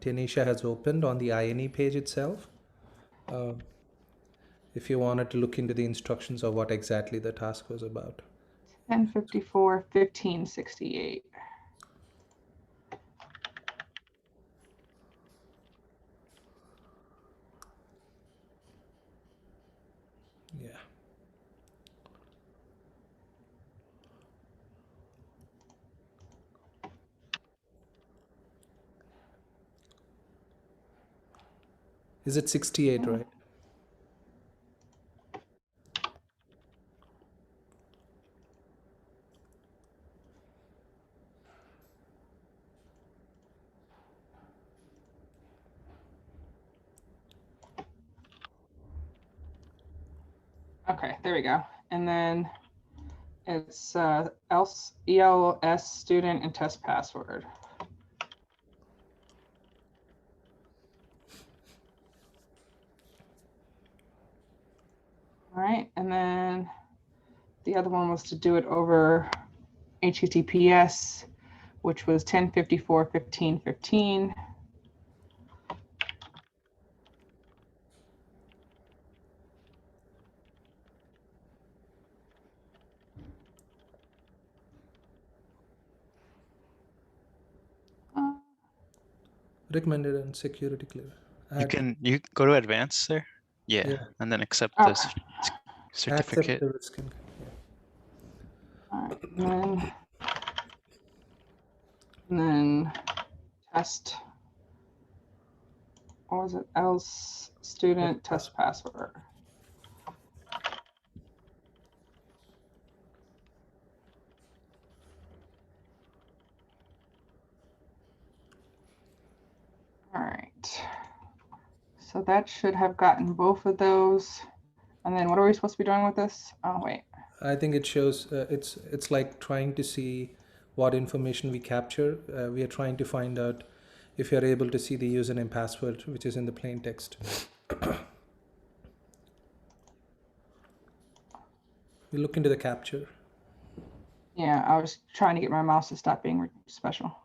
Tanisha has opened on the INE page itself. If you wanted to look into the instructions of what exactly the task was about. 1054, 1568. Yeah. Is it 68, right? Okay, there we go. And then it's ELS student and test password. All right, and then the other one was to do it over HTTPS, which was 1054, 1515. Recommended and security clear. You go to advanced there. Yeah. And then accept the certificate. Accept the risk. All right, and then test. What was it? Else student test password. All right. So that should have gotten both of those. And then what are we supposed to be doing with this? Oh, wait. I think it shows it's like trying to see what information we capture. We are trying to find out if you're able to see the username password, which is in the plain text. We look into the capture. Yeah, I was trying to get my mouse to stop being special.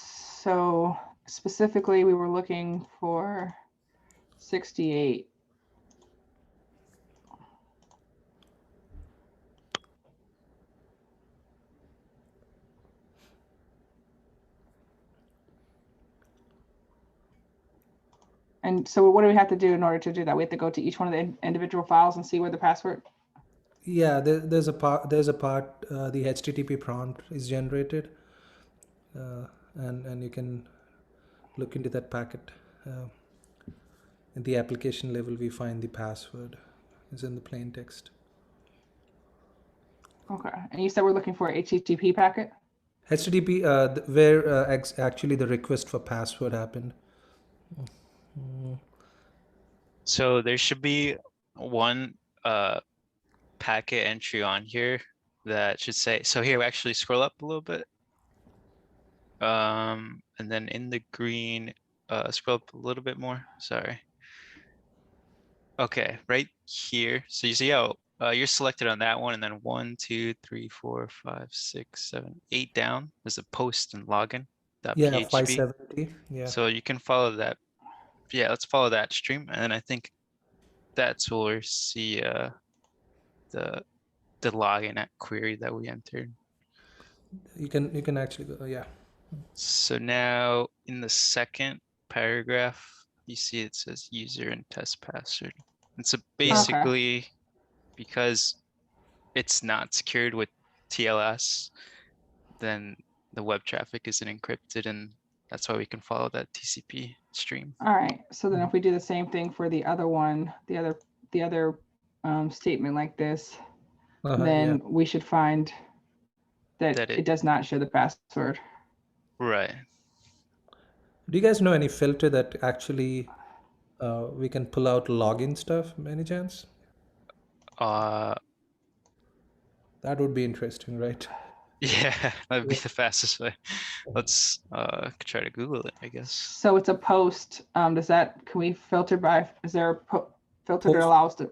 So specifically, we were looking for 68. And so what do we have to do in order to do that? We have to go to each one of the individual files and see where the password. Yeah, there's a part. The HTTP prompt is generated, and you can look into that packet. In the application level, we find the password is in the plain text. Okay, and you said we're looking for a HTTP packet. HTTP, where actually the request for password happened. So there should be one packet entry on here that should say, so here, actually scroll up a little bit. And then in the green, scroll up a little bit more, sorry. Okay, right here. So you see how you're selected on that one, and then 1, 2, 3, 4, 5, 6, 7, 8 down. There's a post and login. Yeah, .php. 570. Yeah. So you can follow that. Yeah, let's follow that stream, and then I think that's where we'll see the login at query that we entered. You can actually go. Yeah. So now in the second paragraph, you see it says user and test password. And so basically, because it's not secured with TLS, then the web traffic isn't encrypted, and that's why we can follow that TCP stream. All right. So then if we do the same thing for the other one, the other statement like this, then we should find that it does not show the password. Right. Do you guys know any filter that actually we can pull out login stuff by any chance? That would be interesting, right? Yeah, that'd be the fastest way. Let's try to Google it, I guess. So it's a post. Can we filter by, is there a filter that allows to?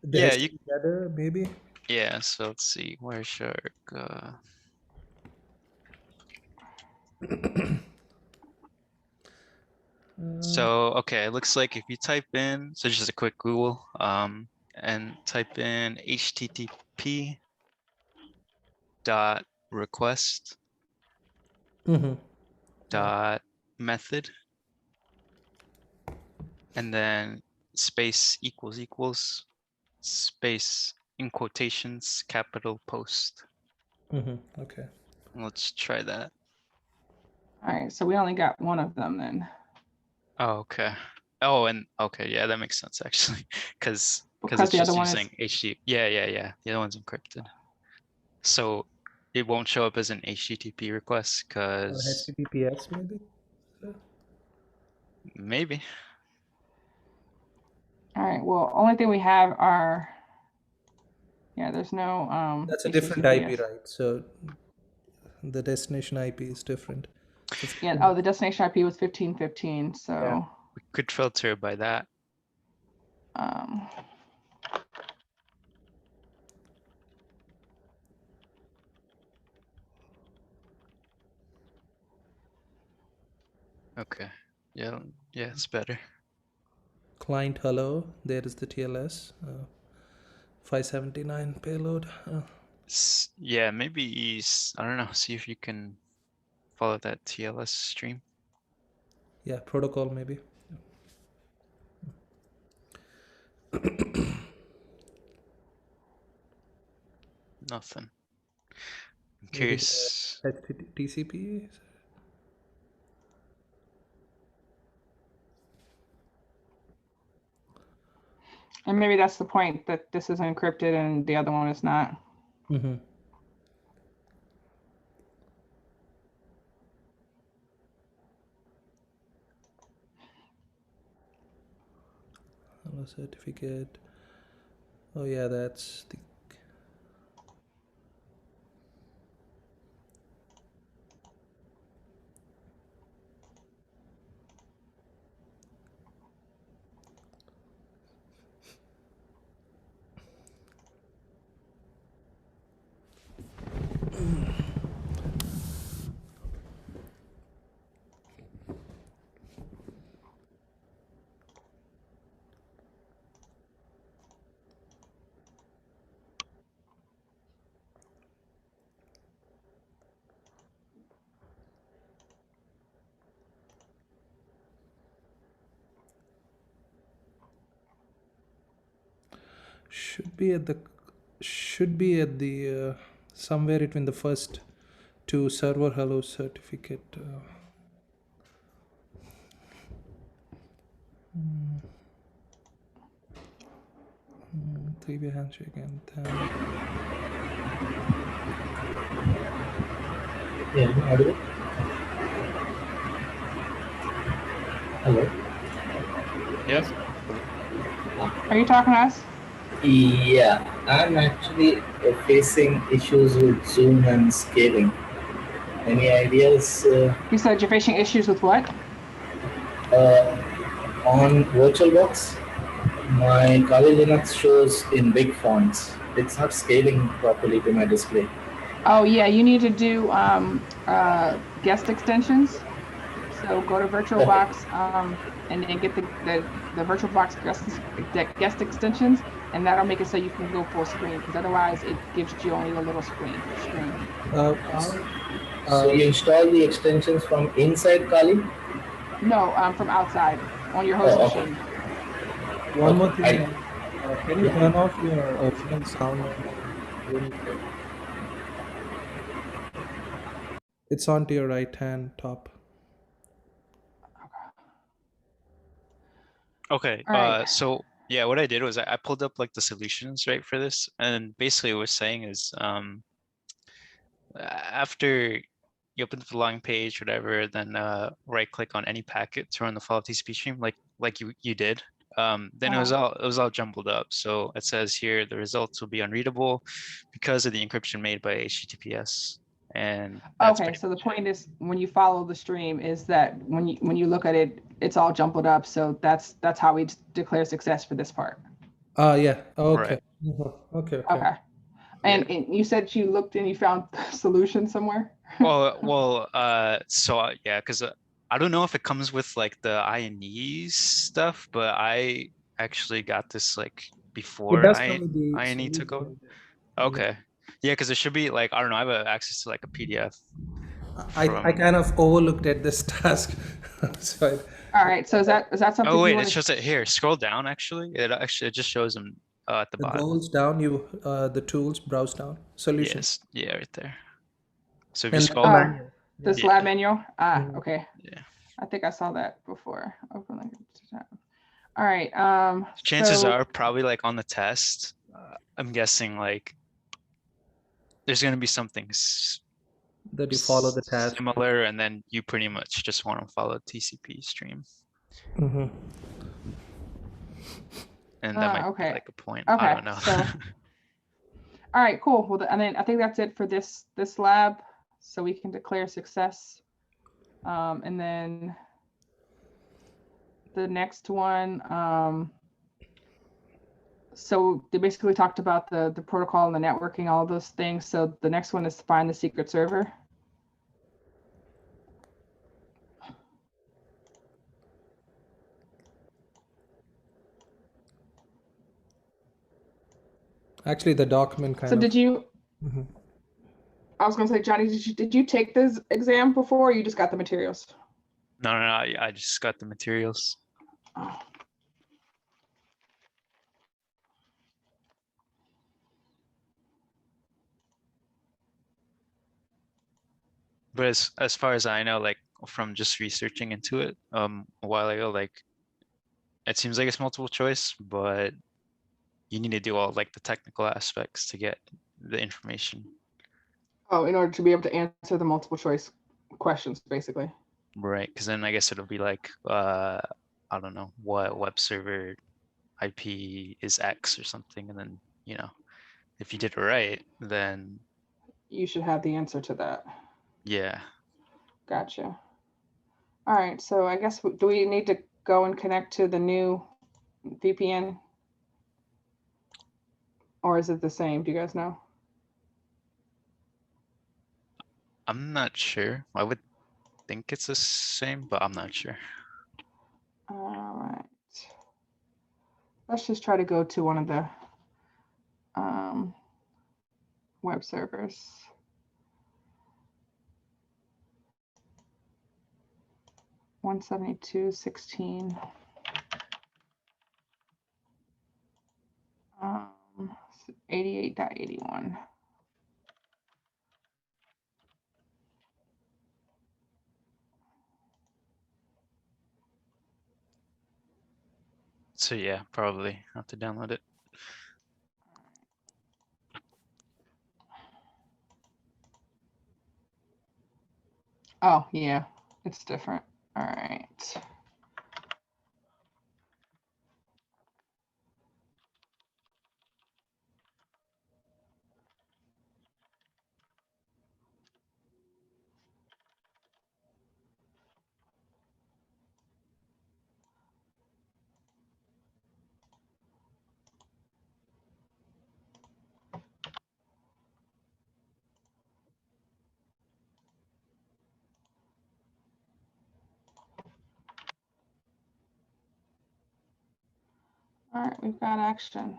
Yeah, you together, maybe. Yeah, so let's see, Wireshark. So, okay, it looks like if you type in, so just a quick Google, and type in HTTP dot request dot method, and then space equals space in quotations capital post. Okay. Let's try that. All right, so we only got one of them then. Oh, okay. Oh, and okay, yeah, that makes sense actually, because Because it's the just other one using is, HTTP. Yeah. The other one's encrypted, so it won't show up as an HTTP request because HTTPS maybe. maybe. all right, well, only thing we have are, yeah, there's no That's a different IP, right? So the destination IP is different. So Yeah, oh, the destination IP was 1515, so Yeah. We could filter by that. um Okay. Yeah, it's better. Client hello, there is the TLS. 579 payload. Yeah, maybe I don't know. See if you can follow that TLS stream. Yeah, protocol maybe. Nothing. I'm Maybe curious. TCP. and maybe that's the point, that this is encrypted and the other one is not. Hello, certificate. Oh yeah, that's the. Should be at the somewhere between the first two server hello certificate. 3-way handshake and then. Yeah, am I audible? Hello. Yes. Are you talking to us? Yeah, I'm actually facing issues with Zoom and scaling. Any ideas You said you're facing issues with what? on VirtualBox? My Kali Linux shows in big fonts. It's not scaling properly to my display. Oh yeah, you need to do guest extensions. So go to VirtualBox and then get the VirtualBox guest extensions, and that'll make it so you can go full screen, because otherwise it gives you only a little screen. So you install the extensions from inside Kali? No, from outside on your host machine. One more thing. Can you turn off your original sound on Zoom? It's onto your right hand top. Okay. Right. So yeah, what I did was I pulled up like the solutions, right, for this, and basically what it's saying is after you open the login page, whatever, then right click on any packet to run the follow TCP stream, like you did. Then it was all jumbled up. So it says here the results will be unreadable because of the encryption made by HTTPS. And okay, so the point is, when you follow the stream, is that when you look at it, it's all jumbled up. So that's how we declare success for this part. Yeah. Okay. Right. Okay. Okay. And you said you looked and you found the solution somewhere? Well, so yeah, because I don't know if it comes with like the INE stuff, but I actually got this like It before does come with the INE took over. solution. Okay. Yeah, because there should be like, I don't know, I have access to like a PDF I from. kind of overlooked at this task. So All right, so is that something Oh you wait, want it shows it here. Scroll down actually. It just shows them at the the bottom. goals down, the tools, browse down, solutions. Yes, yeah, right there. So if you And scroll, manual. the Yeah. lab manual? Mhm. Okay. yeah. I think I saw that before. Open link. All right. Chances So are probably like on the test, I'm guessing like there's gonna be something That you follow the task. similar, and then you pretty much just want to follow TCP stream, Hmm. and that might be okay. like a point. Okay. I don't know. So all right, cool. Well, and then I think that's it for this lab. So we can declare success. And then the next one, so they basically talked about the protocol and the networking, all those things. So the next one is to find the secret server. Actually, the document kind So of. did you, Mhm. I was gonna say, Johnny, did you take this exam before, or you just got the materials? No, I just got the materials. Oh. But as far as I know, like from just researching into it a while ago, like it seems like it's multiple choice, but you need to do all like the technical aspects to get the information. Oh, in order to be able to answer the multiple choice questions, basically. Right, because then I guess it'll be like I don't know what web server IP is X or something, and then if you did it right, then You should have the answer to that. yeah. Gotcha. All right, so I guess, do we need to go and connect to the new VPN? Or is it the same? Do you guys know? I'm not sure. I would think it's the same, but I'm not sure. All right. Let's just try to go to one of the web servers. (172.16). 88.81. So yeah, probably have to download it. Oh yeah, it's different. All right. All right, we've got action.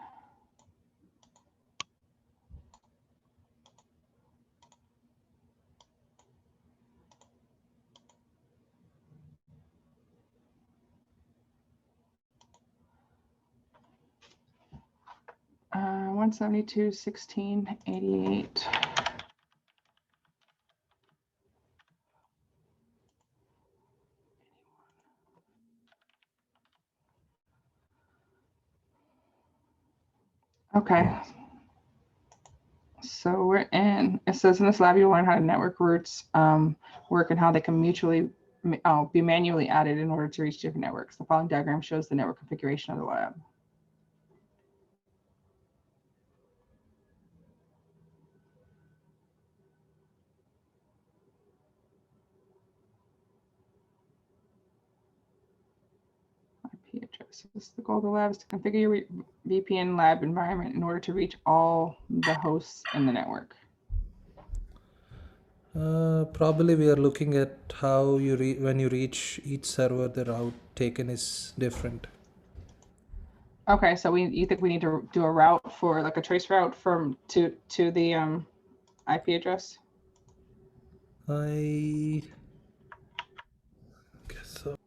Uh, 172.16.88. Okay. So we're in, it says in this lab, you'll learn how to network routes work and how they can mutually be manually added in order to reach different networks. The following diagram shows the network configuration of the lab. IP address. So this is the goal of the lab is to configure your VPN lab environment in order to reach all the hosts in the network. Probably we are looking at how you when you reach each server, the route taken is different. Okay, so you think we need to do a route for like a trace route from to the IP address? I guess so.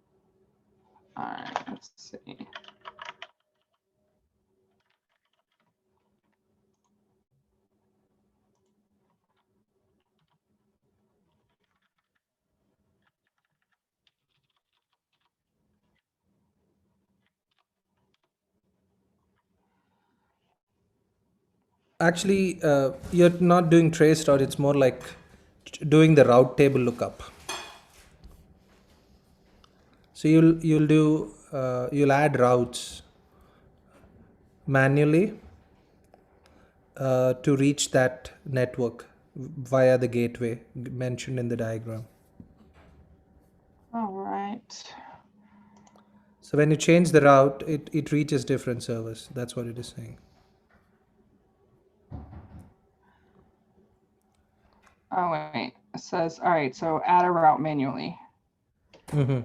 All right, let's see. Actually, you're not doing trace route. It's more like doing the route table lookup. So you'll add routes manually to reach that network via the gateway mentioned in the diagram. All right. So when you change the route, it reaches different servers. That's what it is saying. Oh wait, it says all right. So add a route manually. Mm-hmm.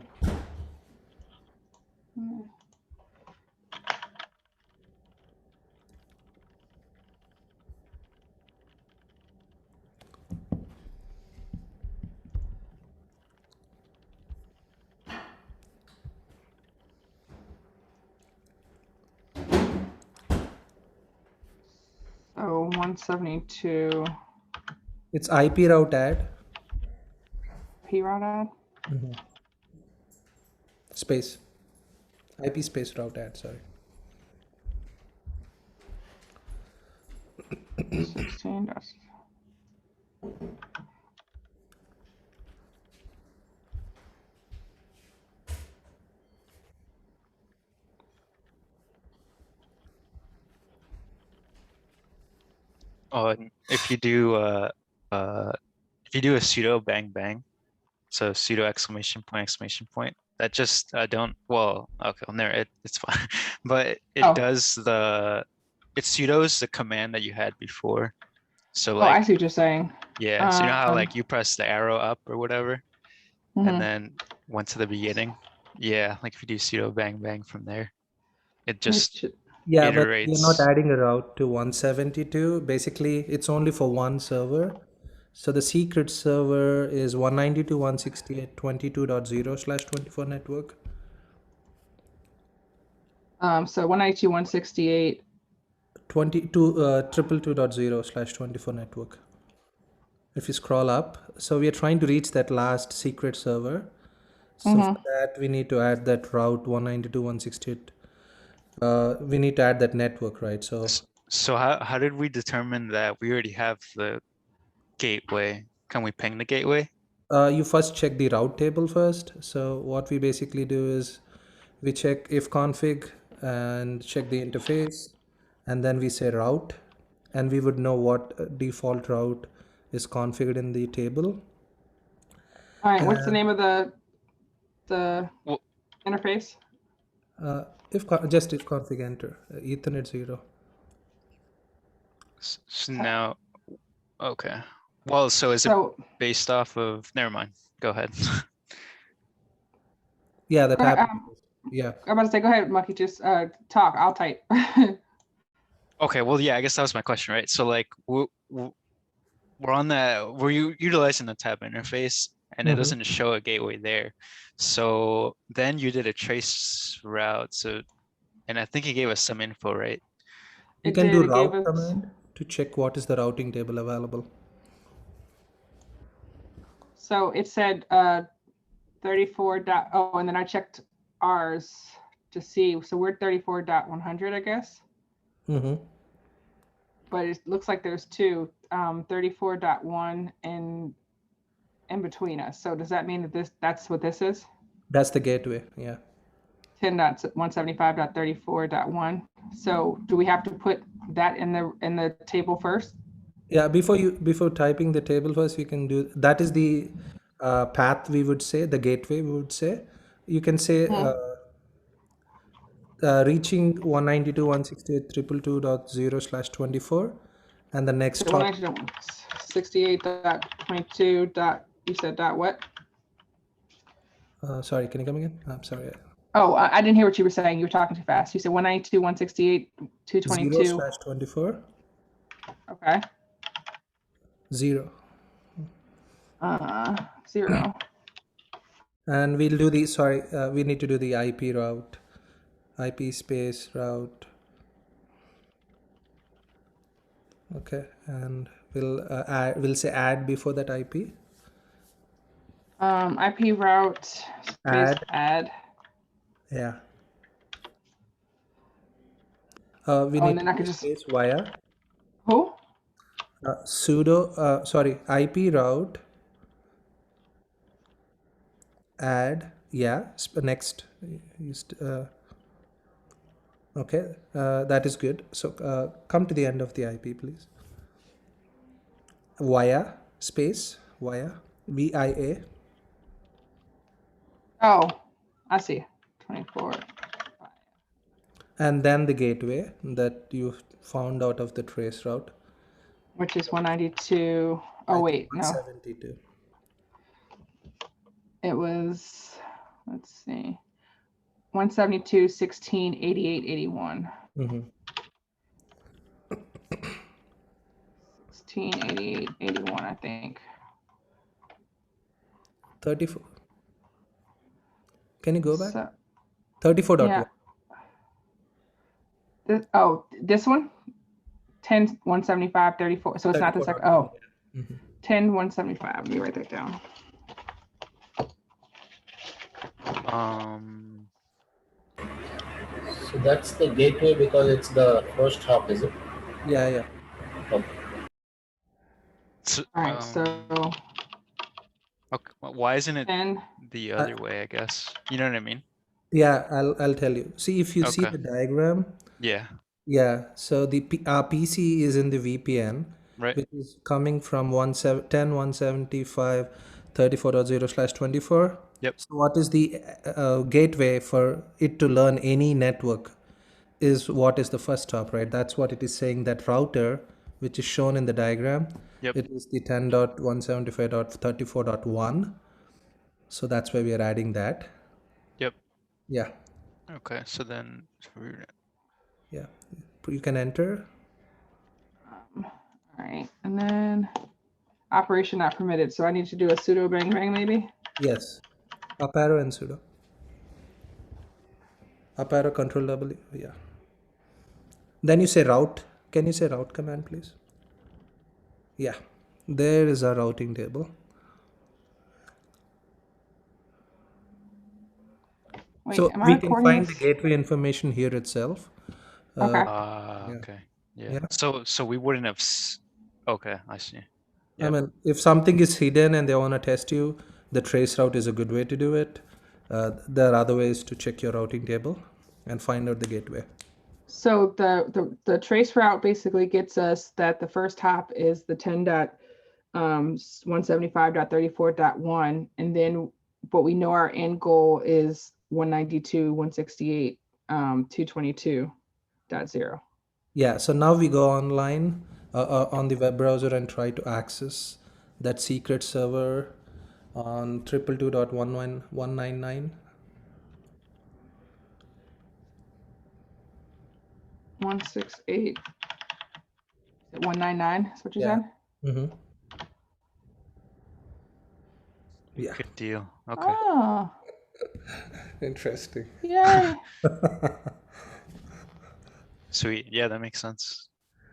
So 172 It's IP route add P route add. space. IP space route add, sorry. 16. Oh, and if you do a sudo bang bang, so sudo exclamation point, that just don't, well, okay, well, there it's fine, but it Oh. does it sudos the command that you had before. So Oh, I like, see what you're saying. yeah, so you know how Um, like you press the arrow up or whatever, mhm. and then went to the beginning. Yeah, like if you do sudo bang bang from there, it just Yeah, but you're not iterates. adding a route to 172. Basically, it's only for one server. So the secret server is 192.168.22.0/24 network. So 192.168. 222.0/24 network. If you scroll up, so we are trying to reach that last secret server. So for that, we need to add that route 192.168. We need to add that network, right? So So how did we determine that we already have the gateway? Can we ping the gateway? you first check the route table first. So what we basically do is we check if config and check the interface, and then we say route, and we would know what default route is configured in the table. All right, what's the name of the Well, interface? If config enter Ethernet 0. so now, okay. Well, so is it So based off of, never mind, go ahead. Yeah, the go ahead, tab. Yeah. I'm about to say, go ahead, Mucky, just talk, I'll type. Okay, well, yeah, I guess that was my question, right? So like we're on that, we're utilizing the tab interface and it doesn't show a gateway there. So then you did a trace route. So, and I think he gave us some info, right? You It can did, do it gave route us, command to check what is the routing table available. so it said 34. Oh, and then I checked ours to see, so we're 34.100, I guess. But it looks like there's two, 34.1 in between us. So does that mean that that's what this is? That's the gateway. Yeah. 10.175.34.1. So do we have to put that in the table first? Yeah. Before typing the table first, you can do that. Is the path we would say, the gateway we would say. You can say reaching 192.168.222.0/24, and the next So hop. 192.168.22. You said dot what? Sorry, can you come again? I'm sorry. Oh, I didn't hear what you were saying. You were talking too fast. You said 192.168.222. 0/24. Okay. 0. 0. And we'll do the, sorry, we need to do the IP route, IP space route. Okay, and we'll say add before that IP. IP route space add. Yeah. We Oh, need and then to I could just space via who? sorry, IP route add, yeah, next. Okay, that is good. So come to the end of the IP, please. Via space via VIA. Oh, I see. 24. And then the gateway that you found out of the trace route. Which is 192. Oh, wait, no. 172. It was, let's see, 172, 16, 88, 81. 16, 88, 81, I think. 34. Can you go back? So, 34.1. yeah. This one? 10, 175, 34. So it's not the second. Oh, 10, 175. Let me write that down. So that's the gateway because it's the first hop, is it? Yeah, yeah. Okay. So, All right, so okay, why isn't it 10. the other way, I guess? You know what I mean? Yeah, I'll tell you. See, if you see Okay. the diagram, Yeah, yeah, so our PC is in the VPN, right. which is coming from 10.175.34.0/24. Yep. So what is the gateway for it to learn any network is what is the first hop, right? That's what it is saying, that router, which is shown in the diagram. Yep. It is the 10.175.34.1. So that's why we are adding that. Yep. Yeah. Okay, so then Yeah. You can enter. All right, and then operation not permitted. So I need to do a sudo bang bang maybe? Yes. Up arrow and sudo. Up arrow, control W. Yeah. Then you say route. Can you say route command, please? Yeah. There is our routing table. Wait, So am I we can recording find the this? gateway information here itself. Okay. Yeah. okay. Yeah. So we wouldn't have okay, I see. I Yep. mean, if something is hidden and they want to test you, the trace route is a good way to do it. There are other ways to check your routing table and find out the gateway. So the trace route basically gets us that the first hop is the 10.175.34.1, and then but we know our end goal is 192.168, 222.0. Yeah, so now we go online on the web browser and try to access that secret server on 222.199. 168. 199 is what you Yeah. said? Mm-hmm. Yeah. Good deal. Okay. Oh, Interesting. yay. Sweet. Yeah, that makes sense.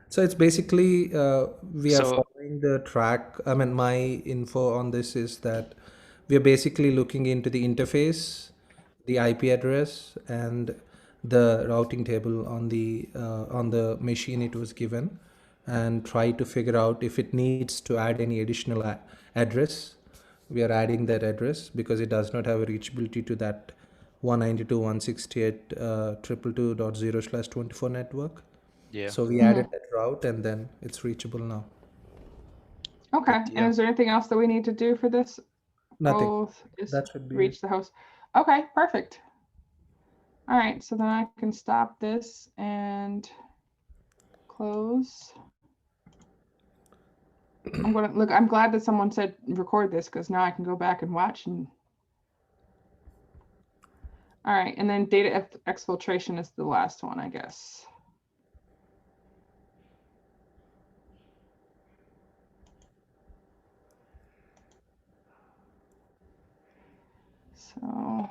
So it's basically we are So following the track. I mean, my info on this is that we are basically looking into the interface, the IP address, and the routing table on the machine it was given, and try to figure out if it needs to add any additional address. We are adding that address because it does not have a reachability to that 192.168.222.0/24 network. yeah. So we added that route and then it's reachable now. Okay. Good And deal. is there anything else that we need to do for this? Nothing. Both is That should be it. reach the host. Okay, perfect. All right, so then I can stop this and close. I'm gonna look. I'm glad that someone said record this because now I can go back and watch. And all right, and then data exfiltration is the last one, I guess. So.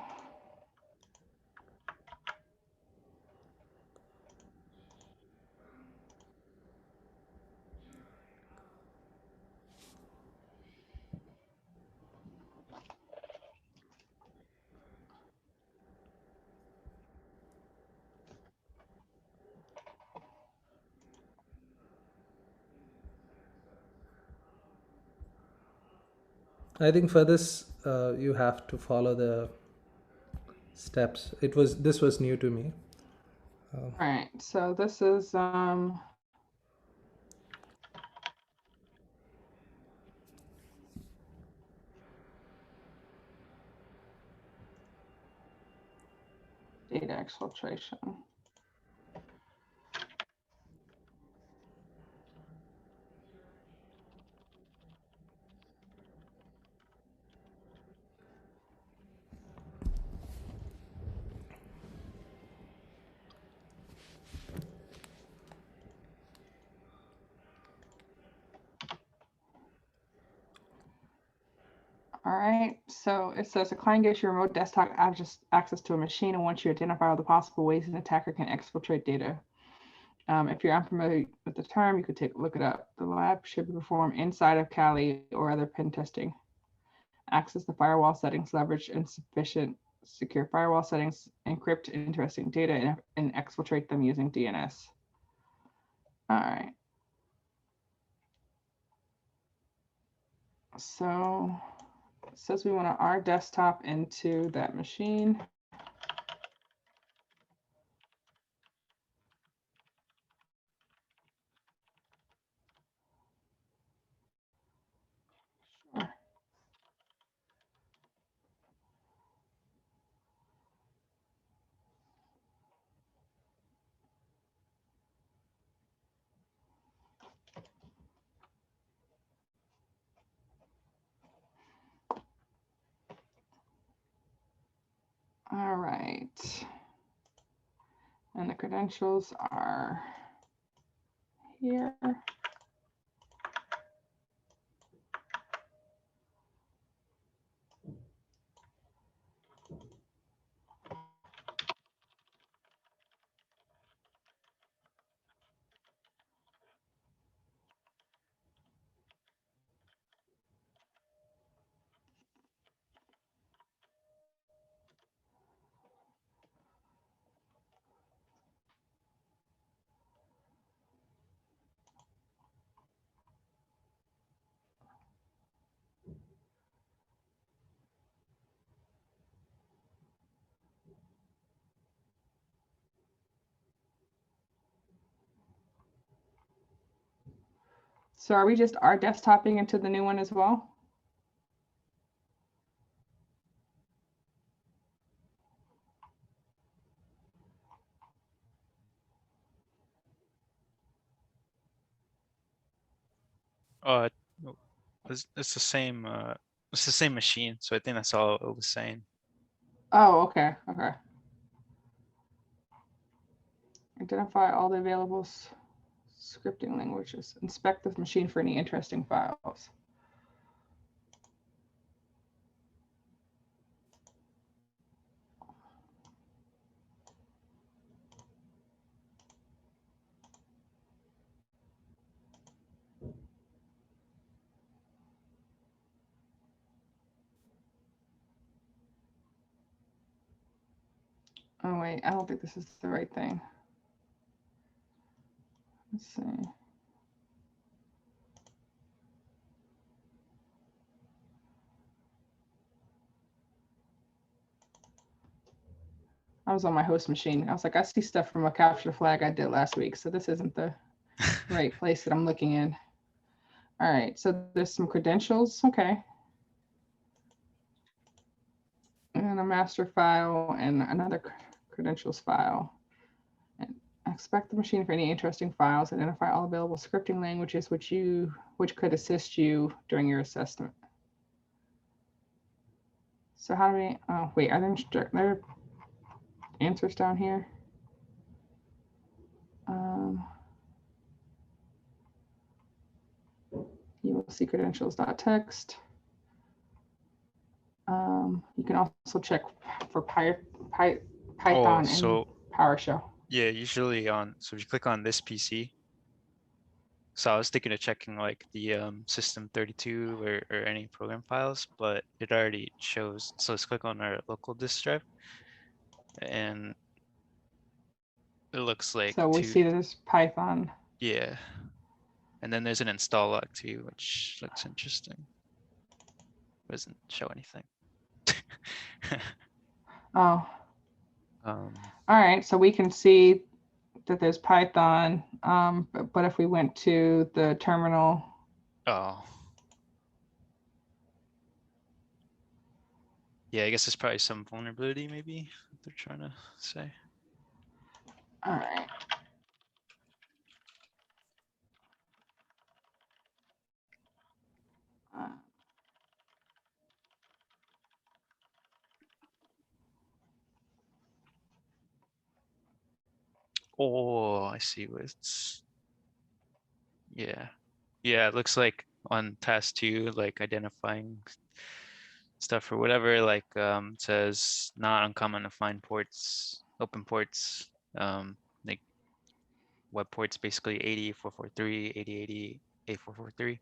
I think for this, you have to follow the steps. This was new to me. All right, so this is data exfiltration. All right, so it says a client gives you remote desktop access to a machine and wants you to identify all the possible ways an attacker can exfiltrate data. If you're unfamiliar with the term, you could look it up. The lab should be performed inside of Kali or other pen testing. Access the firewall settings, leverage insufficient secure firewall settings, encrypt interesting data, and exfiltrate them using DNS. All right. So it says we want to our desktop into that machine. Sure. All right. And the credentials are here. So are we just our desktoping into the new one as well? It's the same. It's the same machine, so I think that's all it was saying. Oh, okay. Okay. Identify all the available scripting languages. Inspect the machine for any interesting files. Oh wait, I don't think this is the right thing. Let's see. I was on my host machine. I was like, I see stuff from a capture flag I did last week. So this isn't the right place that I'm looking in. All right, so there's some credentials. Okay. And a master file and another credentials file. And inspect the machine for any interesting files. Identify all available scripting languages which could assist you during your assessment. So how do we? Oh wait, are there answers down here? You will see credentials.txt. You can also check for Python and PowerShell. Yeah, usually so if you click on this PC, so I was thinking of checking like the system32 or any program files, but it already shows. So let's click on our local disk drive, and it looks like so we see that it's Python. Yeah, and then there's an install log too, which looks interesting. Doesn't show anything. Oh. All right, so we can see that there's Python, but if we went to the terminal. Oh. Yeah, I guess there's probably some vulnerability maybe that they're trying to say. All right. Oh, I see what it's. Yeah. Yeah, it looks like on task 2, like identifying stuff or whatever, like it says not uncommon to find ports, open ports, like web ports, basically 80.443, 8080, 8443.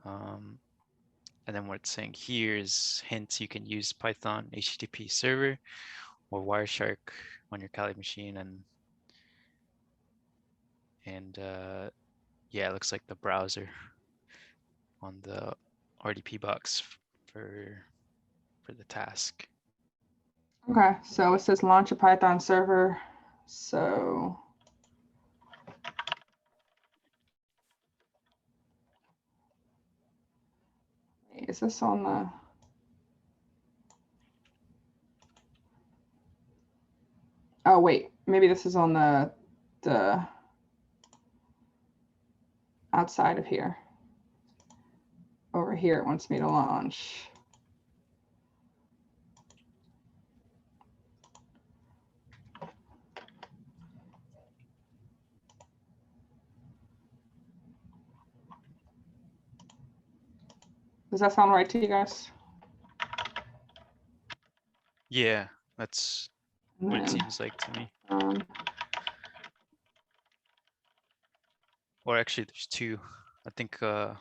And then what it's saying here is hints you can use Python HTTP server or Wireshark on your Kali machine, and yeah, it looks like the browser on the RDP box for the task. Okay, so it says launch a Python server. So is this on the? Oh wait, maybe this is on the outside of here. Over here, it wants me to launch. Does that sound right to you guys? Yeah, that's what it seems like to me. Or actually, there's 2. I think. All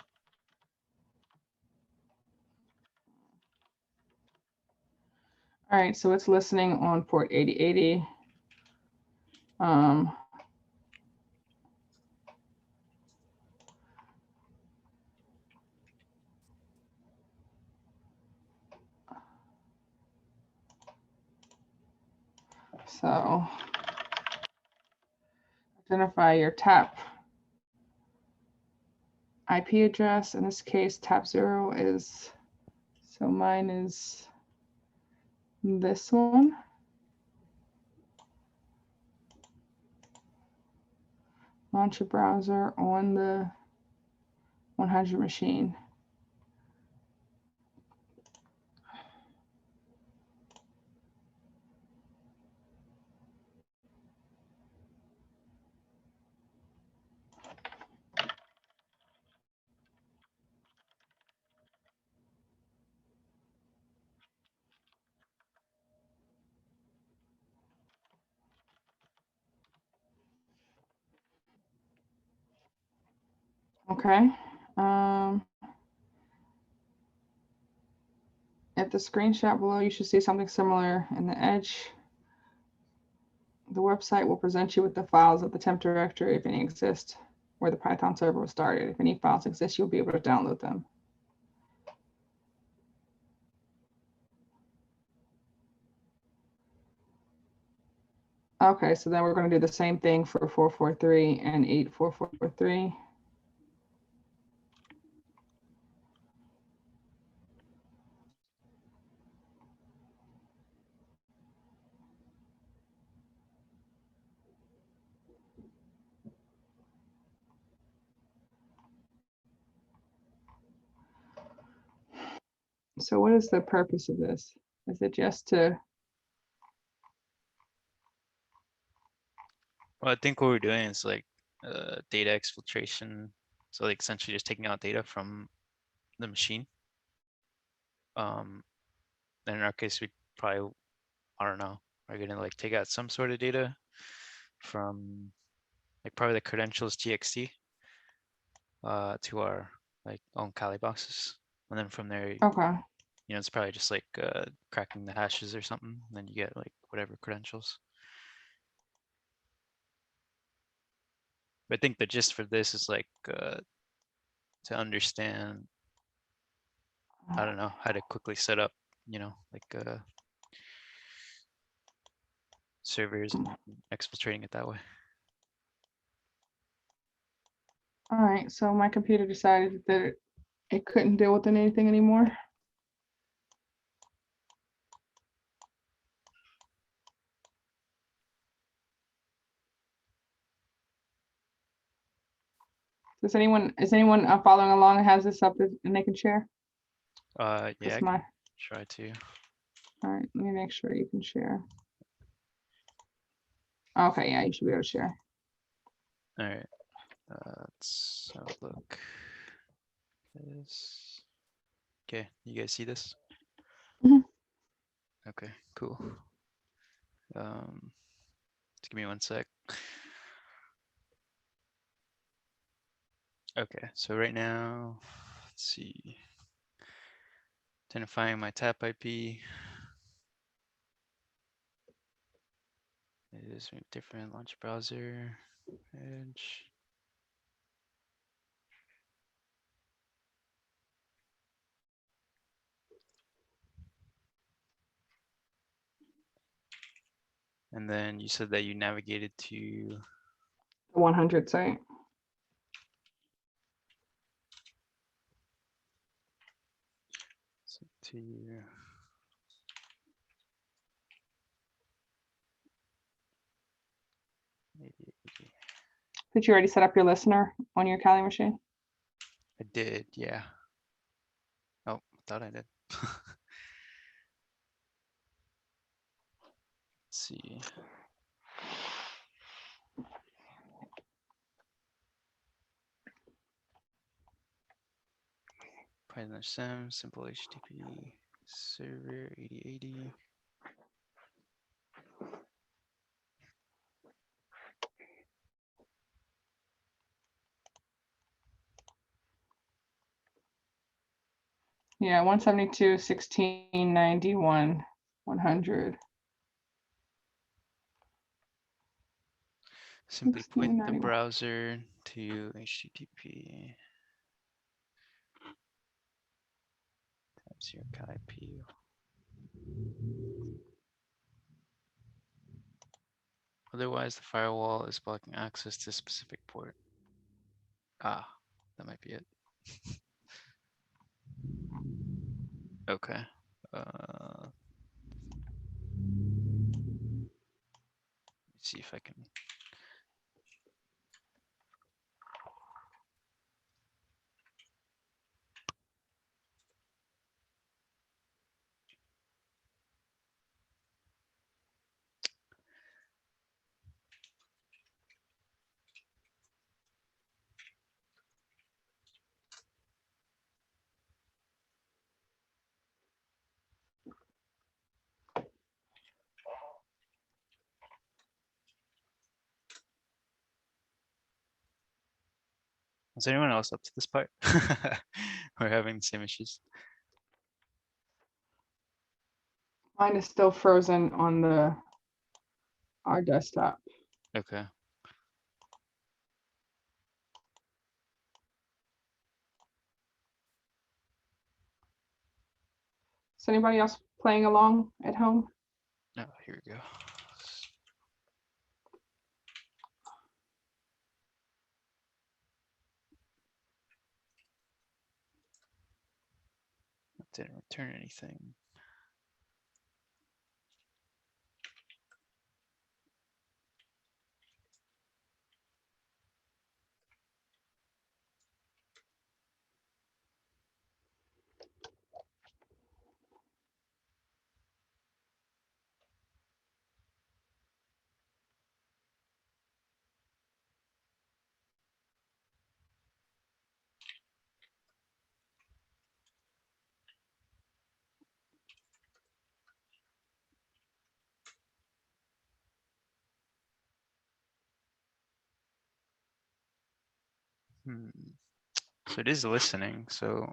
right, so it's listening on port 8080. So identify your tap IP address. In this case, tap 0 is, so mine is this one. Launch a browser on the 100 machine. Okay. At the screenshot below, you should see something similar in the edge. The website will present you with the files of the temp directory, if any exist, where the Python server was started. If any files exist, you'll be able to download them. Okay, so then we're going to do the same thing for 443 and 8443. So what is the purpose of this? Is it just to, Well, I think what we're doing is like data exfiltration. So like essentially just taking out data from the machine. And in our case, we probably, I don't know, are gonna like take out some sort of data from like probably the credentials txt to our like own Kali boxes. And then from there, okay, you know, it's probably just like cracking the hashes or something. And then you get like whatever credentials. But I think the gist for this is like to understand, I don't know, how to quickly set up, you know, like servers and exfiltrating it that way. all right, so my computer decided that it couldn't deal with anything anymore. Is anyone following along and has this up and they can share? Yeah, That's I my, can try to. all right, let me make sure you can share. Okay, yeah, you should be able to share. All right, let's have a look. This. Okay, you guys see this? Mhm. Okay, cool. Just give me 1 sec. Okay, so right now, let's see. Identifying my tap IP. It is different, launch browser, edge. And then you said that you navigated to, The 100 site. to Did you already set up your listener on your Kali machine? I did, yeah. Oh, I thought I did. Let's see. Python SM, simple HTTP server 8080. Yeah, 172.16.91, 100. Simply point the 1691. browser to HTTP. Times your IP. Otherwise, the firewall is blocking access to a specific port. Ah, that might be it. Okay. Let's see if I can. Is anyone else up to this part? We're having the same issues. Mine is still frozen on our desktop. Okay. Is anybody else playing along at home? Oh, here we go. Didn't return anything. So it is listening. So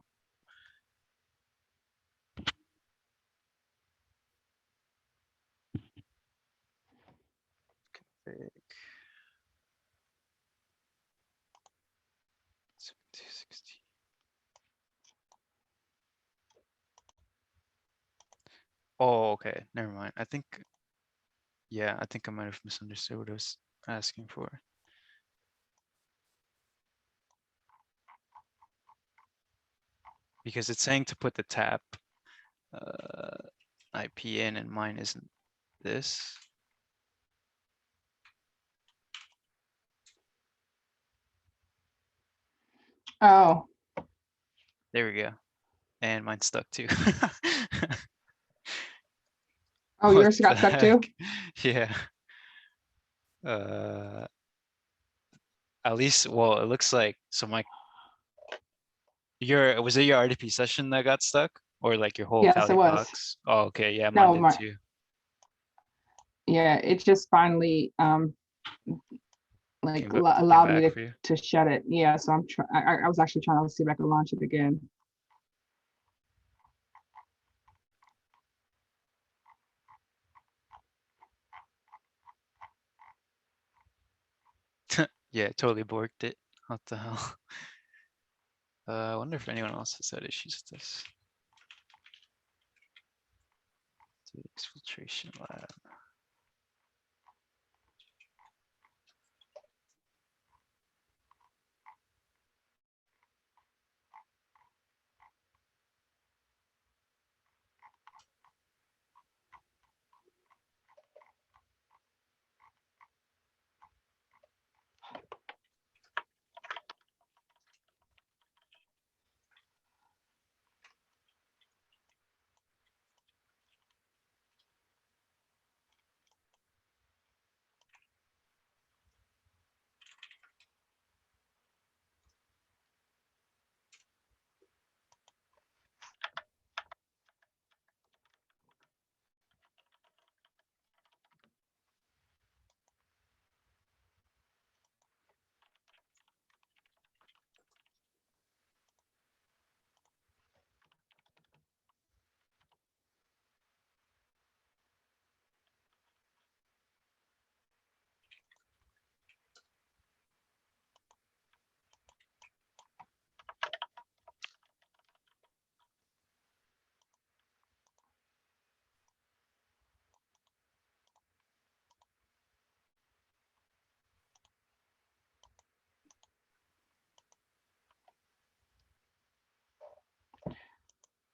config 7260. Oh, okay. Never mind. I think, yeah, I think I might have misunderstood what I was asking for. Because it's saying to put the tap IP in, and mine isn't this. Oh, There we go. And mine's stuck too. oh, What yours the got stuck too? heck? Yeah. At least, well, it looks like, so my, was it your RDP session that got stuck? Or like your whole Yes, it Kali was. box? Oh, okay, yeah, mine No, did too. yeah, it just finally like Came allowed me back for you. to shut it. Yeah, so I was actually trying to see if I could launch it again. Yeah, totally borked it. What the hell? I wonder if anyone else has had issues with this. Exfiltration lab.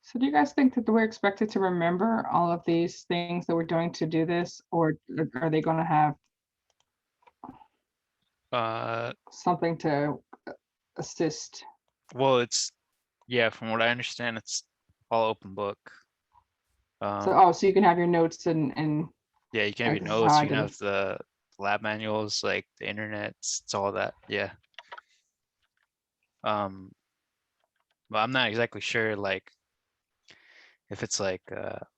So do you guys think that we're expected to remember all of these things that we're doing to do this, or are they going to have something to assist? Well, it's, yeah, from what I understand, it's all open book. So you can have your notes and Yeah, you can have like your this is how notes, I you can do. have the lab manuals, like the internet, it's all that, yeah. But I'm not exactly sure, like, if it's like,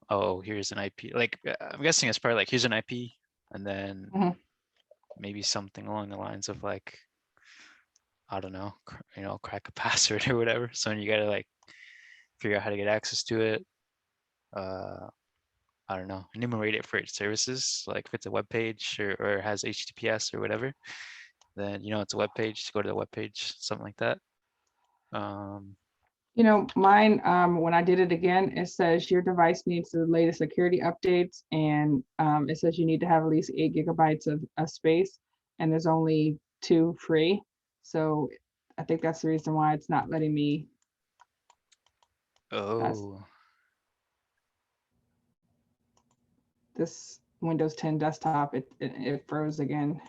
oh, here's an IP, like, I'm guessing it's probably like, here's an IP, and then Mhm. maybe something along the lines of like, I don't know, crack a password or whatever. So you gotta like figure out how to get access to it. I don't know, enumerate it for its services. Like if it's a web page or has HTTPS or whatever, then it's a web page. To go to the web page, something like that. Mine, when I did it again, it says your device needs the latest security updates, and it says you need to have at least 8 GB of space, and there's only 2 free. So I think that's the reason why it's not letting me. Oh, This Windows 10 desktop, it froze again.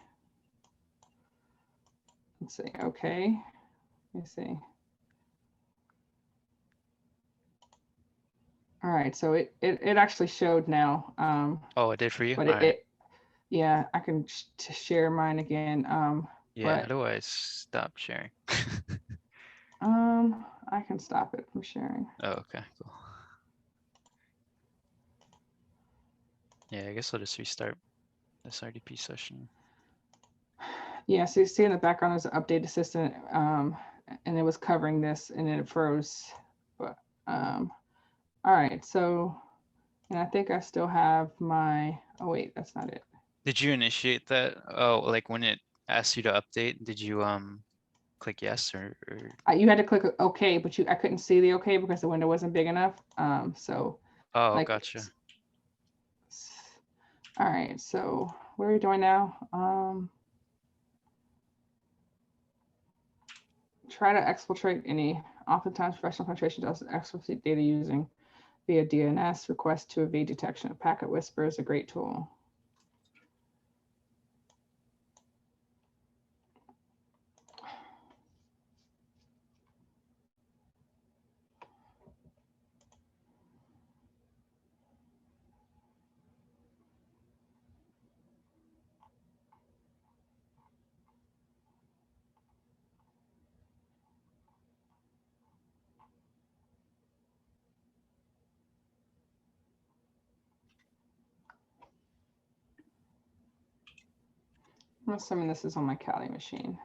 Let's see. Okay, let me see. All right, so it actually showed now. oh, it did for you. But All right. yeah, I can share mine again. Yeah. How But do I stop sharing? I can stop it from sharing. Oh, okay, cool. Yeah, I guess I'll just restart this RDP session. Yeah, so you see in the background there's an update assistant, and it was covering this and then it froze. But all right, so and I think I still have my, oh wait, that's not it. Did you initiate that? Oh, like when it asked you to update, did you click yes or You had to click OK, but I couldn't see the OK because the window wasn't big enough. So oh, like, gotcha. All right, so what are we doing now? Try to exfiltrate any. Oftentimes, professional filtration does exfiltrate data using via DNS request to evade detection. A packet whisper is a great tool. I'm assuming this is on my Kali machine.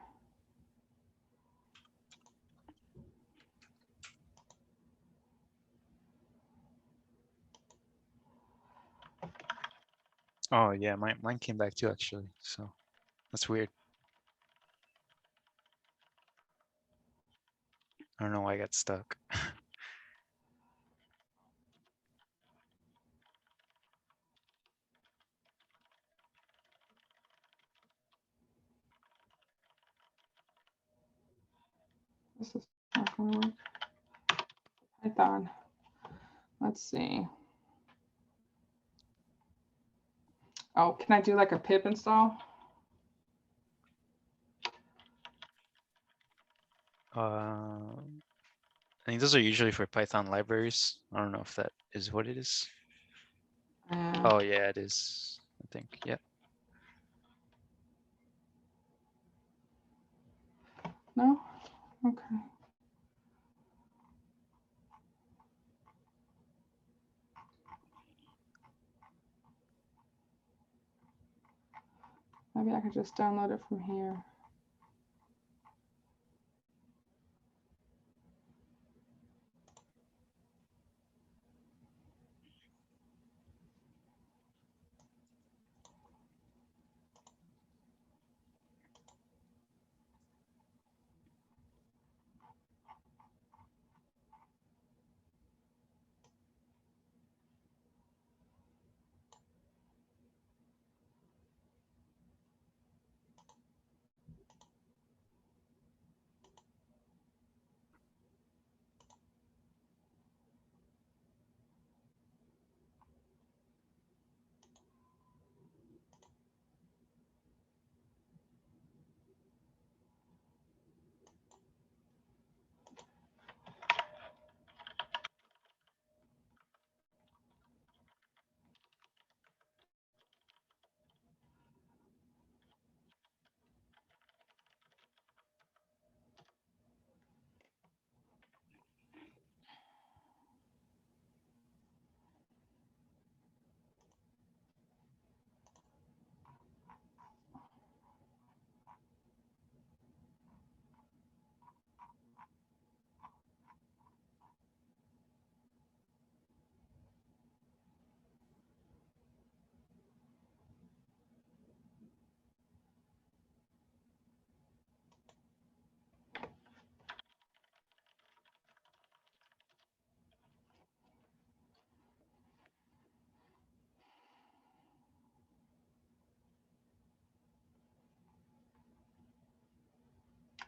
Oh yeah, mine came back too actually. So that's weird. I don't know why I got stuck. This is not gonna work. Python. Let's see. Oh, can I do like a pip install? I think those are usually for Python libraries. I don't know if that is what it is. Oh yeah, it is. I think. Yeah. No? Okay. Maybe I could just download it from here.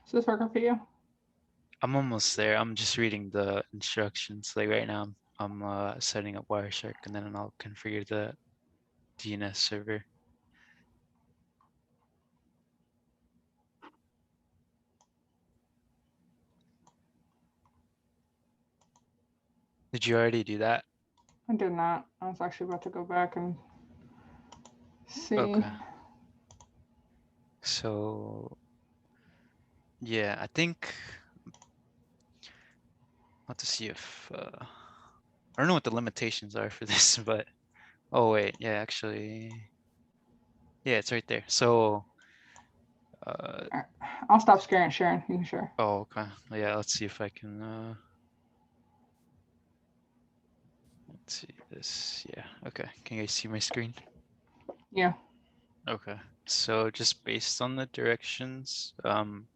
Is this working for you? I'm almost there. I'm just reading the instructions. Like right now, I'm setting up Wireshark, and then I'll configure the DNS server. Did you already do that? I did not. I was actually about to go back and see. Okay. So yeah, I think I'll have to see if I don't know what the limitations are for this, but oh wait, yeah, actually, yeah, it's right there. So Alright. I'll stop sharing. You can share. Oh, okay. Yeah, let's see if I can. Let's see this. Yeah. Okay. Can you guys see my screen? Yeah. Okay. So just based on the directions,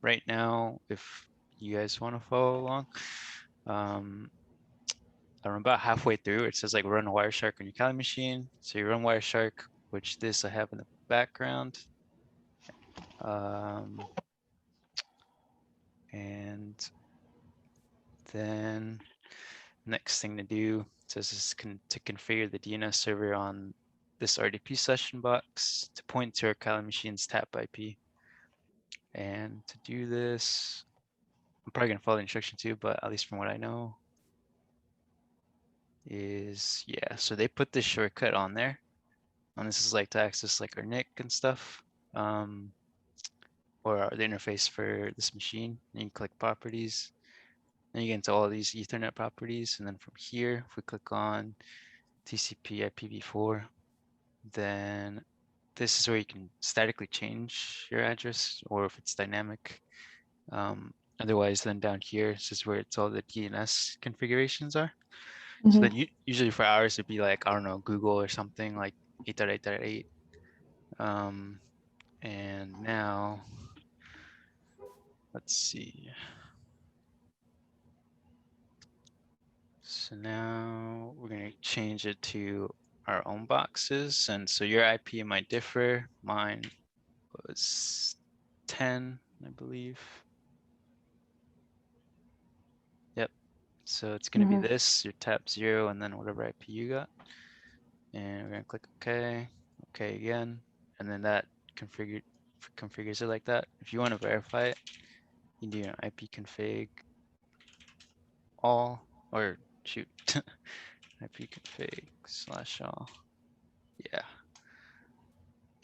right now, if you guys want to follow along, I'm about halfway through. It says like run Wireshark on your Kali machine. So you run Wireshark, which this I have in the background. And then next thing to do says is to configure the DNS server on this RDP session box to point to our Kali machine's TAP IP. And to do this, I'm probably gonna follow the instruction too, but at least from what I know is, yeah, so they put this shortcut on there. And this is like to access like our NIC and stuff, or the interface for this machine. And you can click properties, and you get into all these Ethernet properties. And then from here, if we click on TCP IPv4, then this is where you can statically change your address, or if it's dynamic. Otherwise, then down here, this is where it's all the DNS configurations are. So then usually for ours, it'd be like, I don't know, Google or something like 8.8.8. And now, let's see. So now we're going to change it to our own boxes. And so your IP might differ. Mine was 10, I believe. Yep. So it's going to be this, your tab 0, and then whatever IP you got. And we're going to click OK, OK again. And then that configures it like that. If you want to verify it, you do an IP config all, or shoot, IP config /all. Yeah.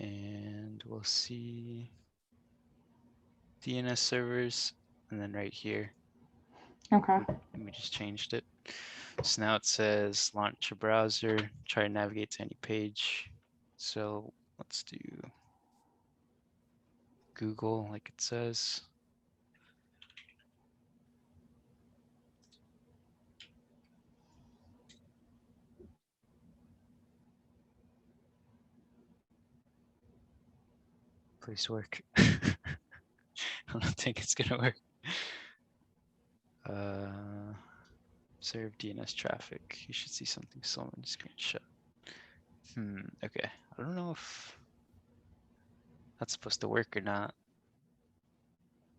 And we'll see DNS servers, and then right here. Okay. And we just changed it. So now it says launch a browser, try to navigate to any page. So let's do Google like it says. Please work. I don't think it's gonna work. Serve DNS traffic. You should see something still in the screenshot. Okay. I don't know if that's supposed to work or not.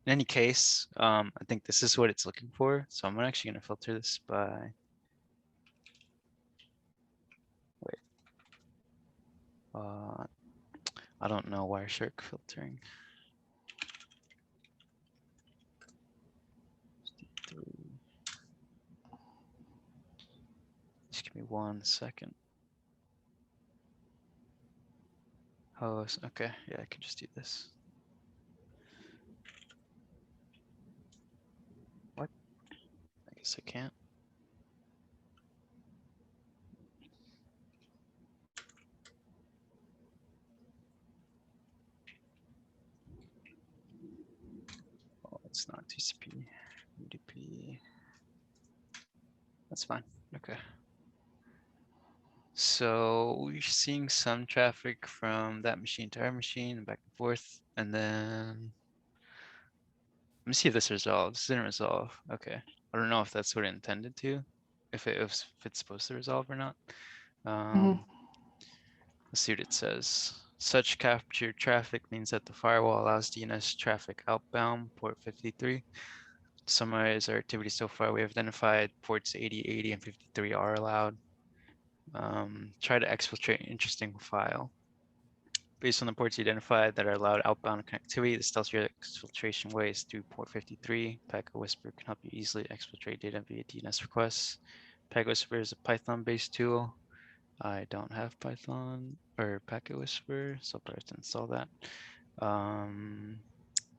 In any case, I think this is what it's looking for. So I'm actually gonna filter this by, wait. I don't know Wireshark filtering. Just give me 1 second. Oh, okay. Yeah, I can just do this. What? I guess I can't. Oh, it's not TCP, UDP. That's fine. Okay. So we're seeing some traffic from that machine to our machine and back and forth. And then let me see if this resolves. This didn't resolve. Okay. I don't know if that's what it intended to, if it's supposed to resolve or not. Let's see what it says. Such captured traffic means that the firewall allows DNS traffic outbound port 53. To summarize our activity so far, we have identified ports 80, 80, and 53 are allowed. Try to exfiltrate an interesting file. Based on the ports identified that are allowed outbound connectivity, the stealthier exfiltration way is through port 53. Packet Whisper can help you easily exfiltrate data via DNS requests. Packet Whisper is a Python-based tool. I don't have Python or Packet Whisper, so I'll have to install that.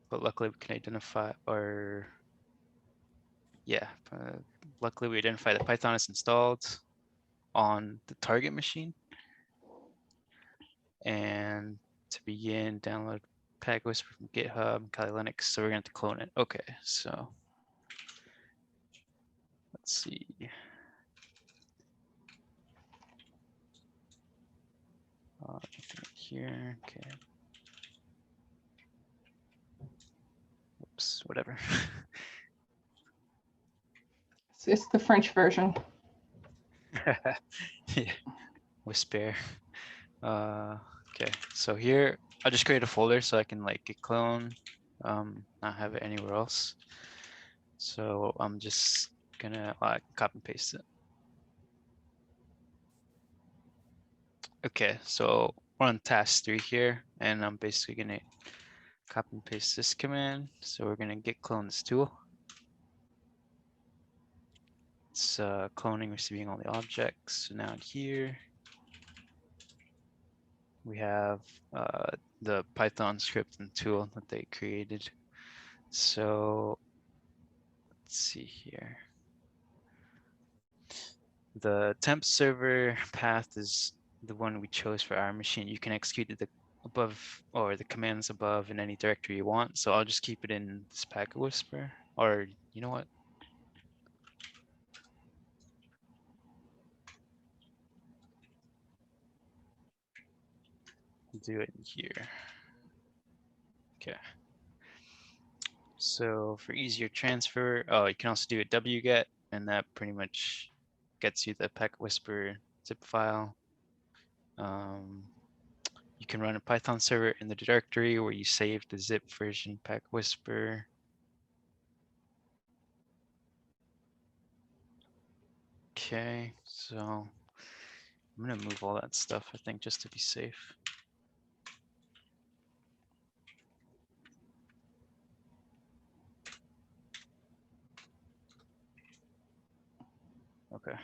But luckily we can identify, or yeah, luckily we identify that Python is installed on the target machine. And to begin, download pack whisper from GitHub, Kali Linux, so we're going to clone it. Okay, so let's see. Here, okay. Oops, whatever. It's the French version. Yeah, whisper. Okay, so here I'll just create a folder so I can like git clone, not have it anywhere else. So I'm just gonna copy and paste it. Okay, so we're on task 3 here, and I'm basically gonna copy and paste this command. So we're gonna git clone this tool. It's cloning, receiving all the objects. So now here we have the Python script and tool that they created. So let's see here. The temp server path is the one we chose for our machine. You can execute it above or the commands above in any directory you want. So I'll just keep it in this packet whisper, or you know what? Do it in here. Okay. So for easier transfer, oh, you can also do a wget, and that pretty much gets you the packet whisper zip file. You can run a Python server in the directory where you save the zip version packet whisper. Okay, so I'm gonna move all that stuff, I think, just to be safe. Okay.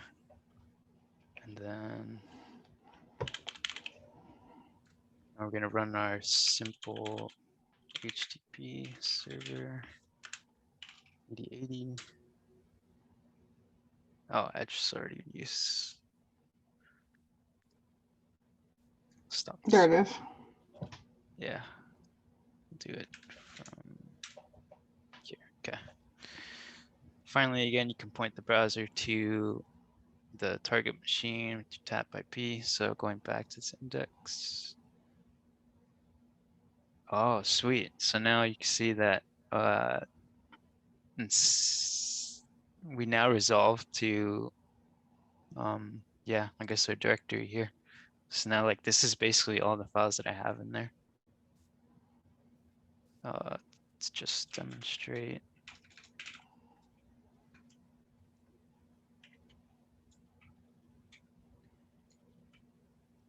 And then now we're gonna run our simple HTTP server 8080. Oh, I just already used. Stop. There it is. Yeah. Do it from here. Okay. Finally, again, you can point the browser to the target machine with your tap IP. So going back to this index. Oh, sweet. So now you can see that we now resolve to, yeah, I guess our directory here. So now like this is basically all the files that I have in there. Let's just demonstrate.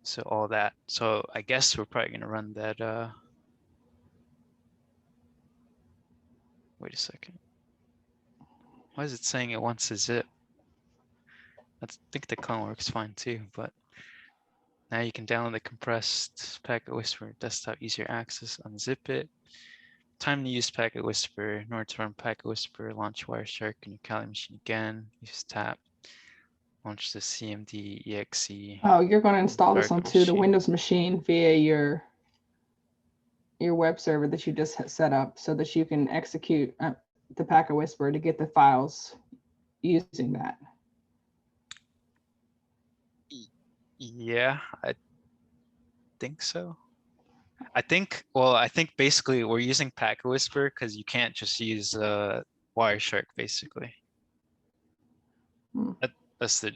So all that. So I guess we're probably gonna run that. Wait a second. Why is it saying it wants a zip? I think the clone works fine too, but now you can download the compressed Packet Whisper desktop easier access, unzip it. Time to use Packet Whisper. In order to run Packet Whisper, launch Wireshark on your Kali machine again. Use tap. Launch the CMD exe. Oh, you're going to install this target onto the machine. Windows machine via your web server that you just set up, so that you can execute the Packet Whisper to get the files using that. Yeah, I think so. I think basically we're using Packet Whisper because you can't just use Wireshark basically. Hmm. That's the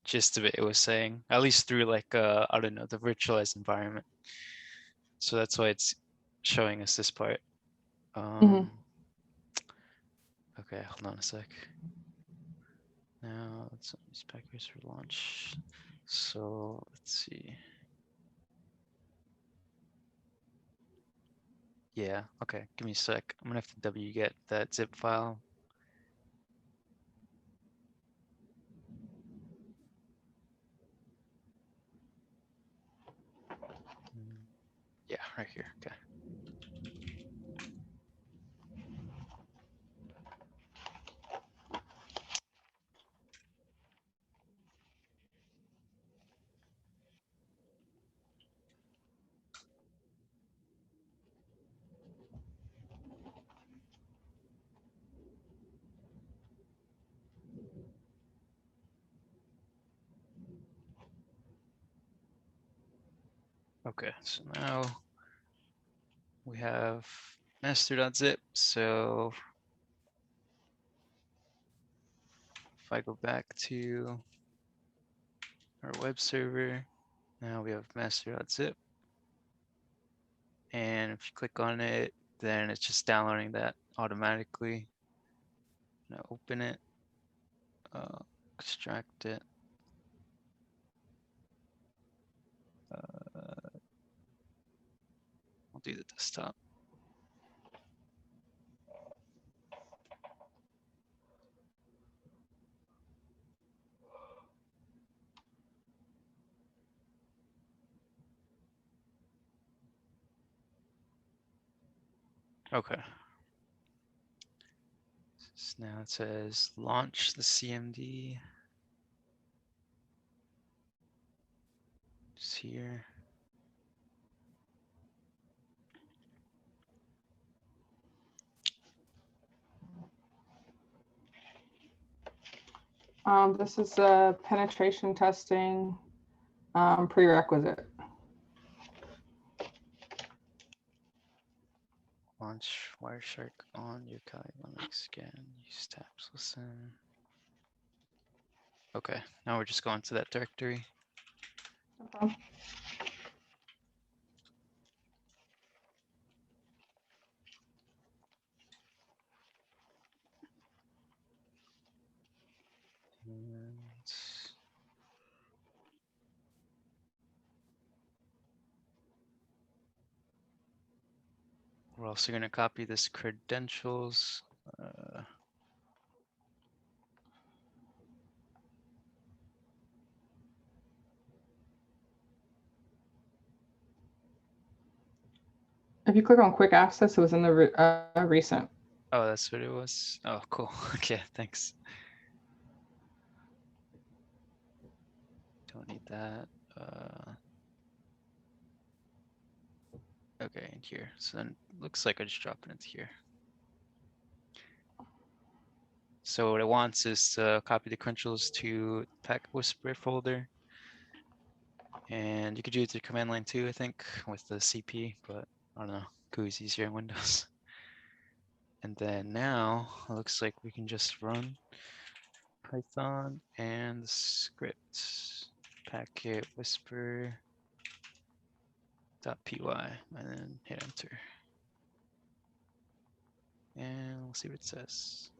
gist of it. It was saying, at least through like I don't know, the virtualized environment. So that's why it's showing us this part. Okay, hold on a sec. Now let's use Packet Whisper launch. So let's see. Yeah, okay, give me a sec. I'm gonna have to wget that zip file. Yeah, right here, okay. Okay, so now we have master.zip. So if I go back to our web server, now we have master.zip. And if you click on it, then it's just downloading that automatically. Now open it, extract it. I'll do the desktop. Okay. So now it says launch the CMD. It's here. This is a penetration testing prerequisite. Launch Wireshark on your Kali Linux scan. Use tabs, listen. Okay, now we're just going to that directory. Okay. And we're also going to copy this credentials. If you click on quick access, it was in the recent. Oh, that's what it was. Oh, cool. Okay, thanks. Don't need that. Okay, in here. So then it looks like I just drop it into here. So what it wants is to copy the credentials to Pack Whisper folder. And you could use the command line too, I think, with the CP, but I don't know. GUI is easier in Windows. And then now it looks like we can just run Python and the script packet whisper .py and then hit enter. And we'll see what it says.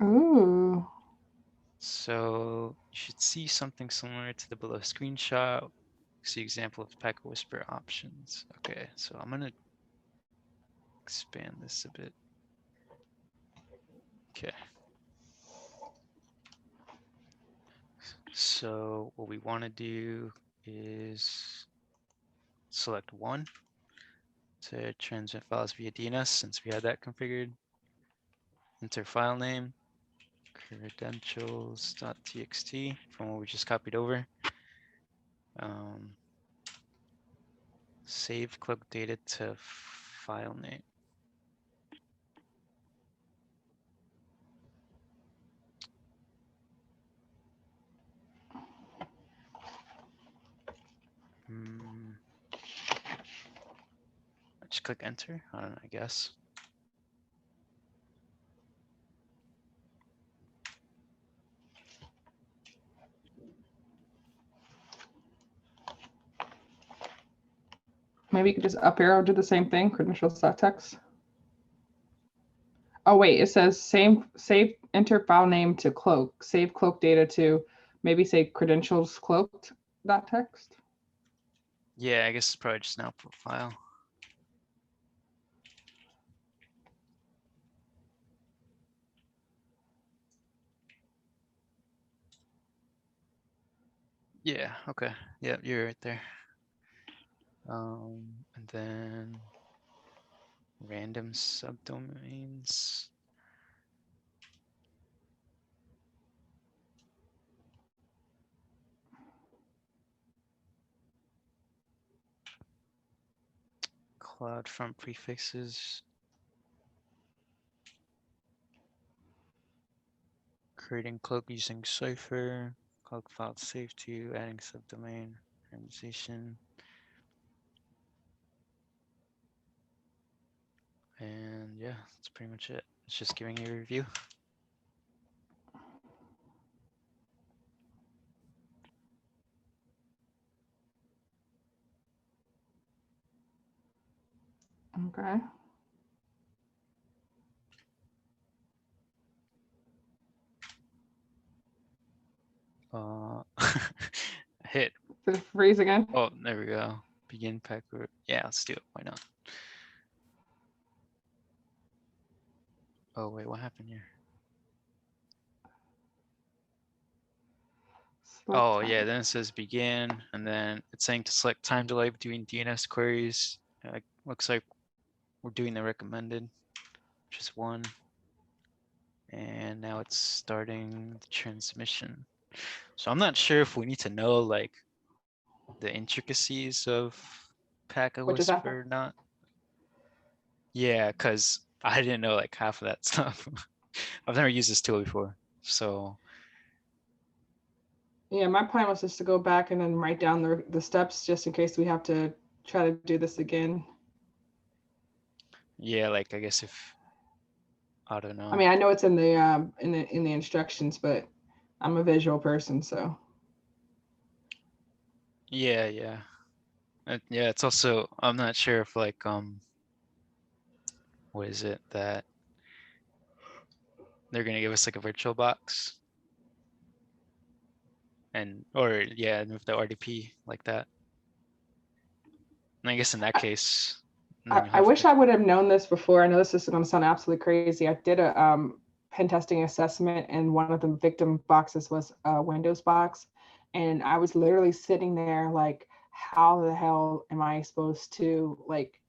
Ooh. So you should see something similar to the below screenshot. See example of packet whisper options. Okay, so I'm gonna expand this a bit. Okay. So what we want to do is select one to transmit files via DNS since we had that configured. Enter file name, credentials.txt from what we just copied over. Save cloak data to file name. Just click enter. I don't know, I guess. Maybe you could just up arrow do the same thing, credentials.txt. Oh wait, it says save enter file name to cloak, save cloak data to maybe say credentials cloaked.txt. Yeah, I guess it's probably just an output file. Yeah, okay. Yeah, you're right there. And then random subdomains. CloudFront prefixes. Creating cloak using Cypher. Cloak file save to, adding subdomain, randomization. And yeah, that's pretty much it. It's just giving you a review. Okay. Hit. Did it freeze again? Oh, there we go. Begin pack. Yeah, let's do it. Why not? Oh wait, what happened here? Select Oh time. yeah, then it says begin, and then it's saying to select time delay between DNS queries. Looks like we're doing the recommended, which is 1. And now it's starting the transmission. So I'm not sure if we need to know like the intricacies of Packet What just happened? Whisper or not. Yeah, because I didn't know like half of that stuff. I've never used this tool before, so Yeah, my plan was just to go back and then write down the steps just in case we have to try to do this again. yeah, like I guess if I don't know. I mean, I know it's in the instructions, but I'm a visual person, so. Yeah, yeah. It's also I'm not sure if like what is it that they're gonna give us like a virtual box, and or yeah, move the RDP like that. And I guess in that case, then you'll I have wish to. I would have known this before. I know this is going to sound absolutely crazy. I did a pen testing assessment, and one of the victim boxes was a Windows box, and I was literally sitting there like, how the hell am I supposed to like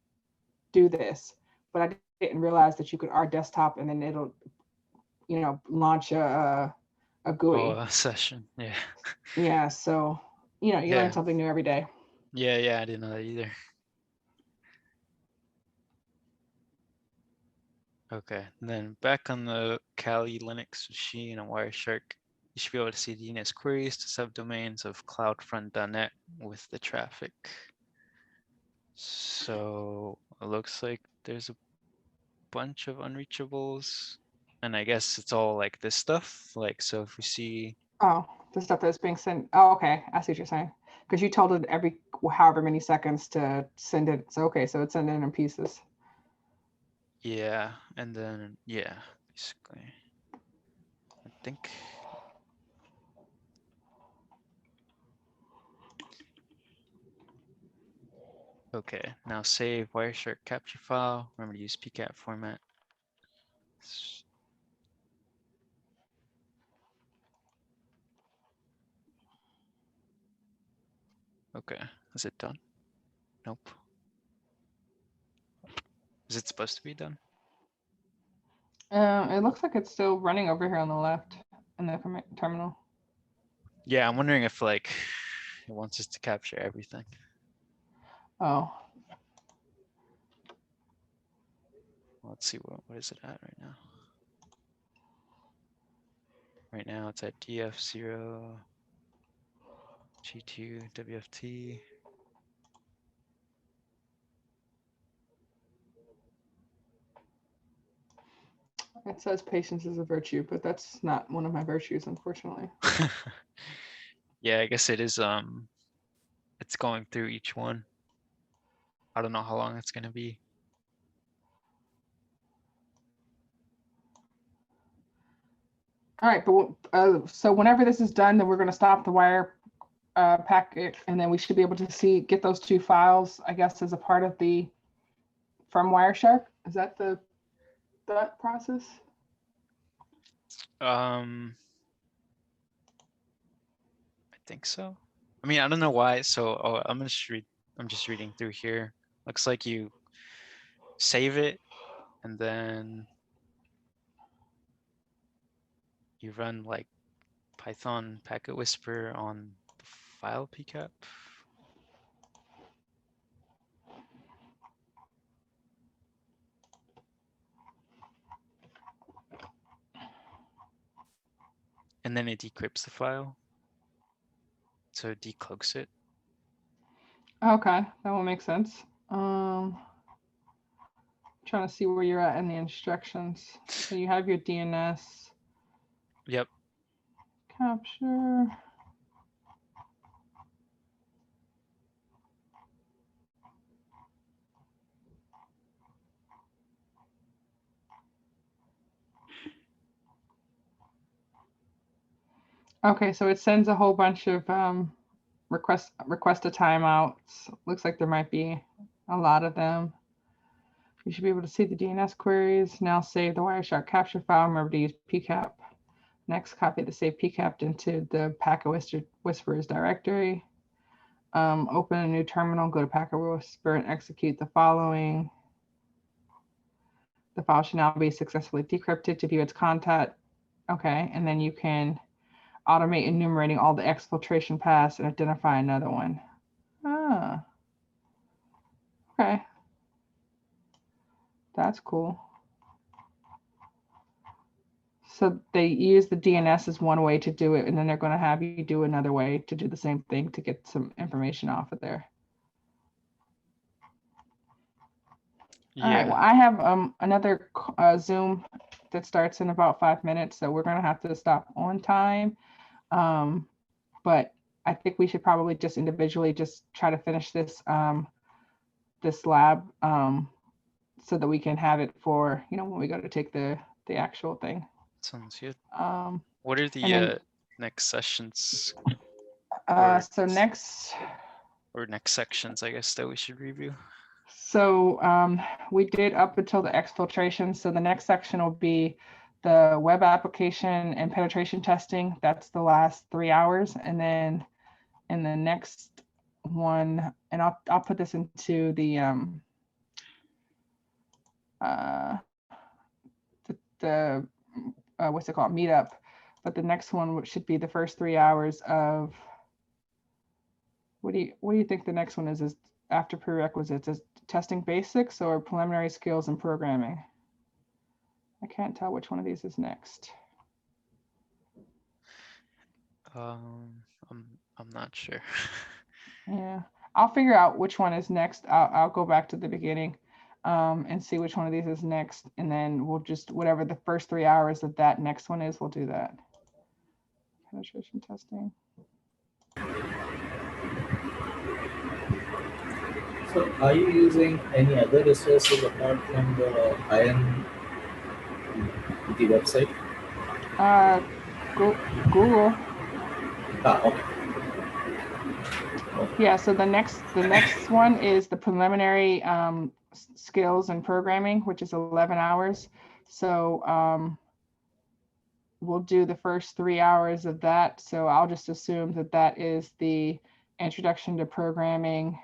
do this? But I didn't realize that you could R desktop and then it'll, launch a Oh, GUI. a session. Yeah. Yeah, so you learn Yeah. something new every day. Yeah. I didn't know that either. Okay, and then back on the Kali Linux machine on Wireshark, you should be able to see DNS queries to subdomains of cloudfront.net with the traffic. So it looks like there's a bunch of unreachables, and I guess it's all like this stuff. Like, so if we see, Oh, the stuff that's being sent. Oh, okay. I see what you're saying. Because you told it every however many seconds to send it. So okay, so it's sending in pieces. yeah, and then yeah, basically, I think. Okay, now save Wireshark capture file. Remember to use PCAP format. Okay, is it done? Nope. Is it supposed to be done? It looks like it's still running over here on the left in the terminal. Yeah, I'm wondering if like it wants us to capture everything. Oh, Let's see what is it at right now. Right now it's at DF0, G2, WFT. it says patience is a virtue, but that's not one of my virtues, unfortunately. Yeah, I guess it is. It's going through each one. I don't know how long it's gonna be. All right, but so whenever this is done, then we're going to stop the wire packet, and then we should be able to get those two files, I guess, as a part of from Wireshark. Is that that process? I think so. I mean, I don't know why. So I'm just reading through here. Looks like you save it and then you run like Python packet whisper on the file pcap. And then it decrypts the file. So it decloaks it. Okay, that will make sense. Trying to see where you're at in the instructions. So you have your DNS Yep. capture. Okay, so it sends a whole bunch of request a timeouts. Looks like there might be a lot of them. You should be able to see the DNS queries. Now save the Wireshark capture file. Remember to use PCAP. Next, copy the save PCAP into the Packet Whisperers directory. Open a new terminal, go to Packet Whisper and execute the following. The file should now be successfully decrypted to view its content. Okay, and then you can automate enumerating all the exfiltration paths and identify another one. Ah, okay. That's cool. So they use the DNS as one way to do it, and then they're going to have you do another way to do the same thing to get some information off of there. All right, well, I have another Zoom that starts in about 5 minutes, so we're going to have to stop on time. But I think we should probably just individually just try to finish this this lab so that we can have it for, you know, when we go to take the actual thing. Sounds good. What are the next sessions? So next sections, I guess, that we should review? So we did up until the exfiltration. So the next section will be the web application and penetration testing. That's the last 3 hours. And then in the next one, and I'll put this into the what's it called, meetup. But the next one should be the first 3 hours of, what do you think the next one is after prerequisites? Is testing basics or preliminary skills in programming? I can't tell which one of these is next. I'm not sure. Yeah, I'll figure out which one is next. I'll go back to the beginning and see which one of these is next, and then we'll just, whatever the first 3 hours of that next one is, we'll do that. Penetration testing. So are you using any other resources apart from the the website? Google. Okay. Yeah, so the next one is the preliminary skills and programming, which is 11 hours. So we'll do the first 3 hours of that. So I'll just assume that that is the introduction to programming,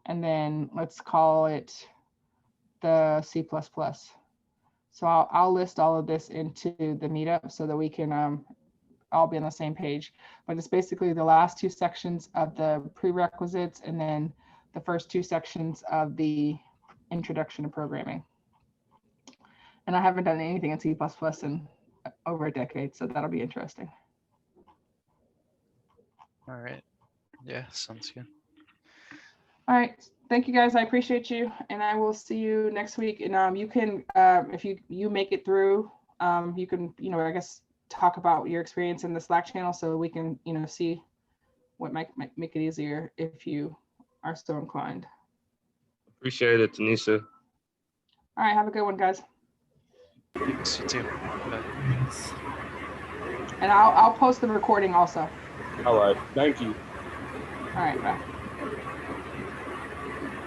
and then let's call it the C++. So I'll list all of this into the meetup so that we can all be on the same page. But it's basically the last 2 sections of the prerequisites and then the first 2 sections of the introduction to programming. And I haven't done anything in C++ in over a decade, so that'll be interesting. All right. Yeah, sounds good. All right. Thank you, guys. I appreciate you, and I will see you next week. And you can, if you make it through, you can, I guess, talk about your experience in the Slack channel so we can, see what might make it easier if you are so inclined. Appreciate it, Tanisha. All right. Have a good one, guys. Thanks, you too. Bye. And I'll post the recording also. All right. Thank you. All right. Bye.